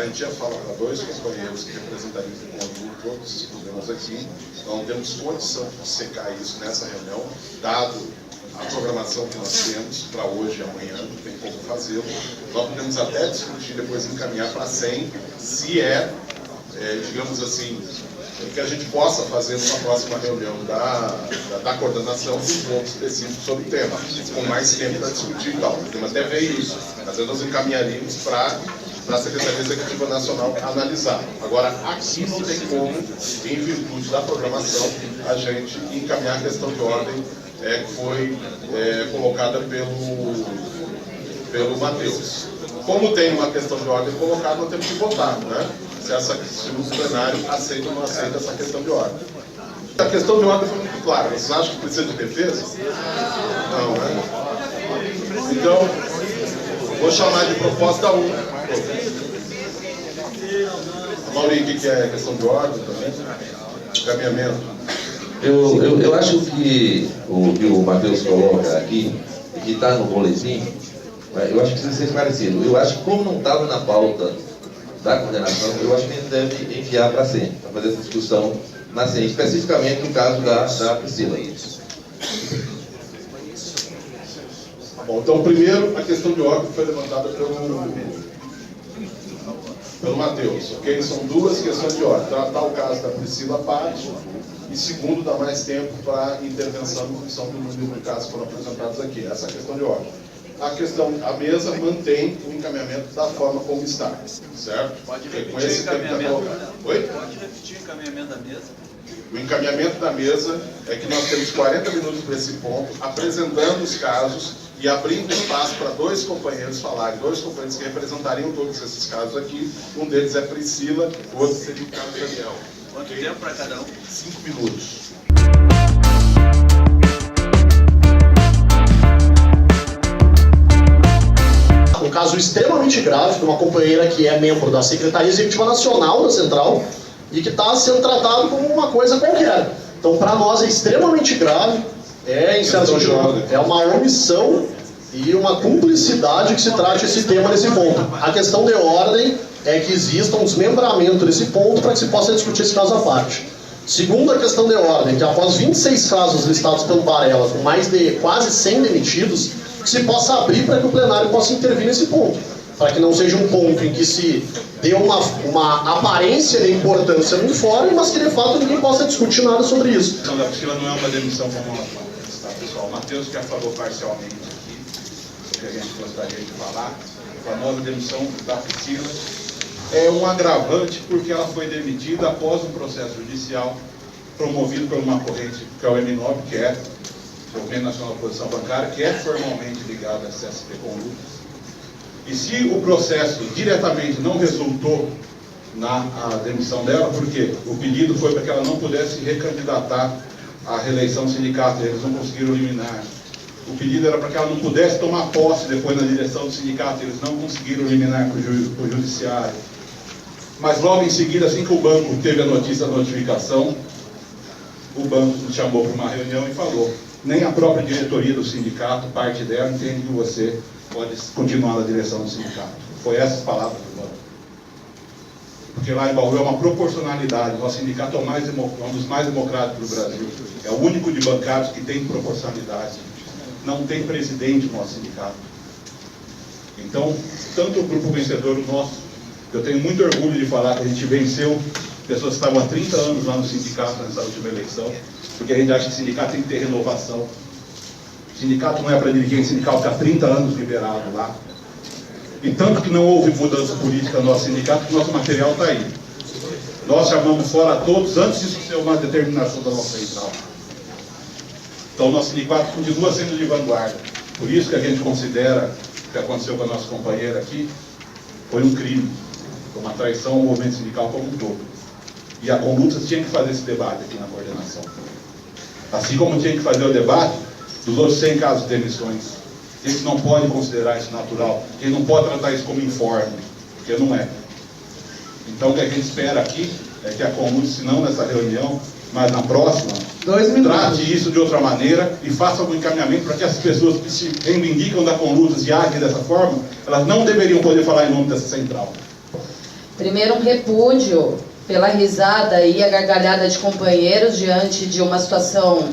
a gente tinha falado a dois companheiros que representariam o conjunto, todos os problemas aqui, então não temos condição de secar isso nessa reunião, dado a programação que nós temos para hoje e amanhã, não tem como fazê-lo. Nós podemos até discutir, depois encaminhar para 100, se digamos assim, que a gente possa fazer numa próxima reunião da coordenação um ponto específico sobre o tema, com mais tempo para discutir e tal. Podemos até ver isso, às vezes nós encaminharíamos para a Secretaria Executiva Nacional analisar. Agora, aqui não tem como, em virtude da programação, a gente encaminhar a questão de ordem que foi colocada pelo Matheus. Como tem uma questão de ordem colocada, nós temos que votar, né? Se o plenário aceita ou não aceita essa questão de ordem. A questão de ordem foi muito clara. Vocês acham que precisa de defesa? Não, né? Então, vou chamar de proposta 1. Maurício, o que é questão de ordem também? Encaminhamento. Eu acho que o que o Matheus coloca aqui, que está no boletim, eu acho que precisa ser esclarecido. Eu acho que como não estava na pauta da coordenação, eu acho que a gente deve enviar para a CEN, para fazer essa discussão na CEN, especificamente no caso da Priscila. Bom, então primeiro a questão de ordem foi levantada pelo Matheus, ok? São duas questões de ordem. Tratar o caso da Priscila Patti e segundo, dar mais tempo para intervenção em função do número de casos que foram apresentados aqui. Essa é a questão de ordem. A mesa mantém o encaminhamento da forma como está, certo? Pode repetir o encaminhamento. Oi? Pode repetir o encaminhamento da mesa. O encaminhamento da mesa é que nós temos 40 minutos para esse ponto, apresentando os casos e abrindo espaço para dois companheiros falarem, dois companheiros que representariam todos esses casos aqui. Um deles é Priscila, o outro seria o Carlos Daniel. Quanto tempo para cada um? 5 minutos. Um caso extremamente grave de uma companheira que é membro da Secretaria Executiva Nacional da Central e que está sendo tratado como uma coisa qualquer. Então, para nós é extremamente grave, é uma omissão e uma cumplicidade que se trate esse tema nesse ponto. A questão de ordem é que exista um desmembramento desse ponto para que se possa discutir esse caso à parte. Segundo a questão de ordem, que após 26 casos listados pelo Varela, com mais de quase 100 demitidos, que se possa abrir para que o plenário possa intervir nesse ponto, para que não seja um ponto em que se dê uma aparência de importância no fórum, mas que de fato ninguém possa discutir nada sobre isso. A questão da Priscila não é uma demissão como ela está, pessoal. O Matheus já falou parcialmente aqui, o que a gente gostaria de falar. A famosa demissão da Priscila é um agravante porque ela foi demitida após um processo judicial promovido por uma corrente que é o M9, que é o Movimento Nacional de Oposição Bancária, que é formalmente ligado à CSP Conlutas. E se o processo diretamente não resultou na demissão dela, porque o pedido foi para que ela não pudesse recandidatar à reeleição do sindicato, eles não conseguiram eliminar. O pedido era para que ela não pudesse tomar posse depois na direção do sindicato, eles não conseguiram eliminar com o judiciário. Mas logo em seguida, assim que o banco teve a notícia da notificação, o banco nos chamou para uma reunião e falou: nem a própria diretoria do sindicato, parte dela, entende que você pode continuar na direção do sindicato. Foi essas palavras do banco. Porque lá em Bauru é uma proporcionalidade. Nosso sindicato é um dos mais democráticos do Brasil. É o único de bancários que tem proporcionalidade. Não tem presidente no nosso sindicato. Então, tanto o grupo vencedor, o nosso, eu tenho muito orgulho de falar que a gente venceu pessoas que estavam há 30 anos lá no sindicato nessa última eleição, porque a gente acha que o sindicato tem que ter renovação. O sindicato não é para dirigente sindical, está há 30 anos liberado lá. E tanto que não houve mudança política no nosso sindicato, que o nosso material está aí. Nós chamamos fora todos antes disso ser uma determinação da nossa central. Então o nosso sindicato continua sendo de vanguarda. Por isso que a gente considera o que aconteceu com a nossa companheira aqui foi um crime, foi uma traição ao movimento sindical como um todo. E a Conlutas tinha que fazer esse debate aqui na coordenação. Assim como tinha que fazer o debate dos outros 100 casos de demissões. A gente não pode considerar isso natural, a gente não pode tratar isso como informe, porque não é. Então o que a gente espera aqui é que a Conlutas, se não nessa reunião, mas na próxima, trate isso de outra maneira e faça algum encaminhamento para que as pessoas que se reivindicam da Conlutas e agem dessa forma, elas não deveriam poder falar em nome dessa central. Primeiro, um repúdio pela risada e a gargalhada de companheiros diante de uma situação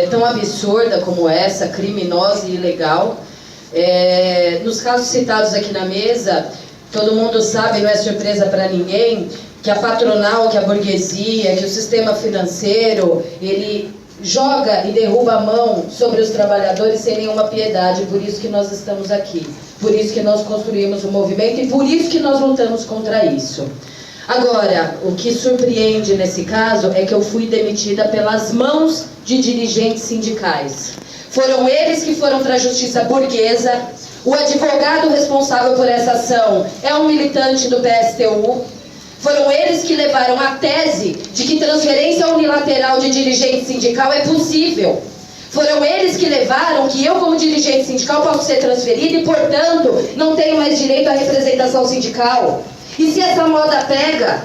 tão absurda como essa, criminosa e ilegal. Nos casos citados aqui na mesa, todo mundo sabe, não é surpresa para ninguém, que a patronal, que a burguesia, que o sistema financeiro, ele joga e derruba a mão sobre os trabalhadores sem nenhuma piedade. Por isso que nós estamos aqui, por isso que nós construímos o movimento e por isso que nós lutamos contra isso. Agora, o que surpreende nesse caso é que eu fui demitida pelas mãos de dirigentes sindicais. Foram eles que foram para a justiça burguesa. O advogado responsável por essa ação é um militante do PSTU. Foram eles que levaram a tese de que transferência unilateral de dirigente sindical é possível. Foram eles que levaram que eu, como dirigente sindical, posso ser transferida e, portanto, não tenho mais direito à representação sindical. E se essa moda pega?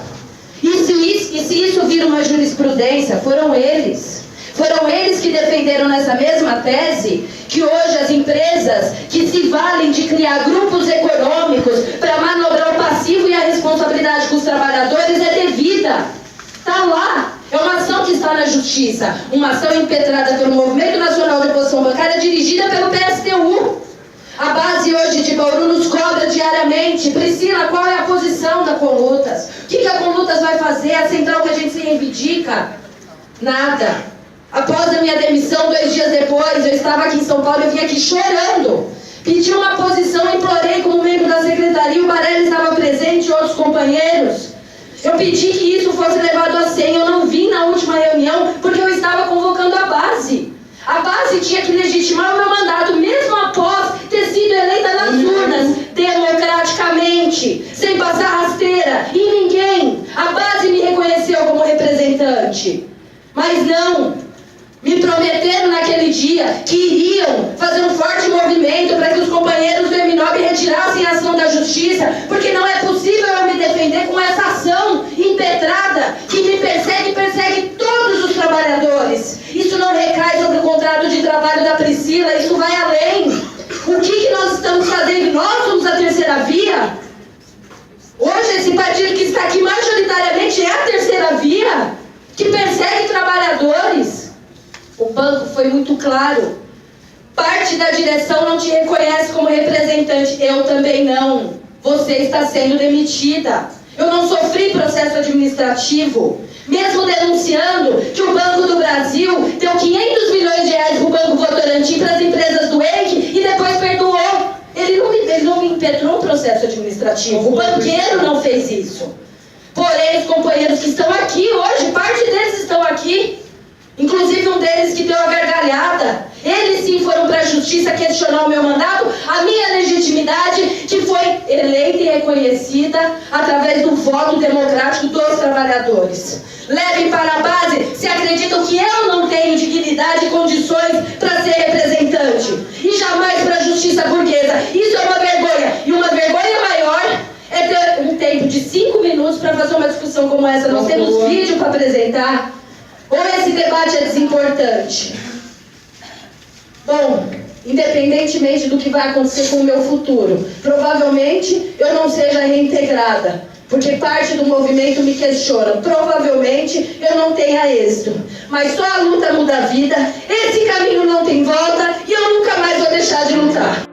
E se isso vira uma jurisprudência? Foram eles. Foram eles que defenderam nessa mesma tese que hoje as empresas que se valem de criar grupos econômicos para manobrar o passivo e a responsabilidade com os trabalhadores é devida. Está lá. É uma ação que está na justiça. Uma ação impetrada pelo Movimento Nacional de Oposição Bancária dirigida pelo PSTU. A base hoje de Bauru nos cobra diariamente. Priscila, qual é a posição da Conlutas? O que a Conlutas vai fazer? A central que a gente se reivindica? Nada. Após a minha demissão, 2 dias depois, eu estava aqui em São Paulo e eu vim aqui chorando. Pedi uma posição, implorei como membro da secretaria, o Barelli estava presente e outros companheiros. Eu pedi que isso fosse levado a sério. Eu não vim na última reunião porque eu estava convocando a base. A base tinha que legitimar o meu mandato, mesmo após ter sido eleita nas urnas, democraticamente, sem passar rasteira, e ninguém. A base me reconheceu como representante. Mas não. Me prometeram naquele dia que iriam fazer um forte movimento para que os companheiros do MNOB retirassem a ação da justiça, porque não é possível eu me defender com essa ação impetrada que me persegue e persegue todos os trabalhadores. Isso não recai sobre o contrato de trabalho da Priscila, isso vai além. O que nós estamos fazendo? Nós somos a terceira via? Hoje esse partido que está aqui majoritariamente é a terceira via, que persegue trabalhadores. O banco foi muito claro. Parte da direção não te reconhece como representante. Eu também não. Você está sendo demitida. Eu não sofri processo administrativo. Mesmo denunciando que o Banco do Brasil deu 500 milhões de reais para o Banco Votorantim para as empresas do EIC e depois perdoou. Ele não me impetrou um processo administrativo. O banqueiro não fez isso. Porém, os companheiros que estão aqui hoje, parte deles estão aqui. Inclusive um deles que deu a gargalhada. Eles sim foram para a justiça questionar o meu mandato, a minha legitimidade, que foi eleita e reconhecida através do voto democrático dos trabalhadores. Levem para a base se acreditam que eu não tenho dignidade e condições para ser representante. E jamais para a justiça burguesa. Isso é uma vergonha. E uma vergonha maior é ter um tempo de 5 minutos para fazer uma discussão como essa. Nós temos vídeo para apresentar. Ou esse debate é desimportante? Bom, independentemente do que vai acontecer com o meu futuro, provavelmente eu não seja reintegrada, porque parte do movimento me questiona. Provavelmente eu não tenha êxito, mas só a luta muda a vida, esse caminho não tem volta e eu nunca mais vou deixar de lutar.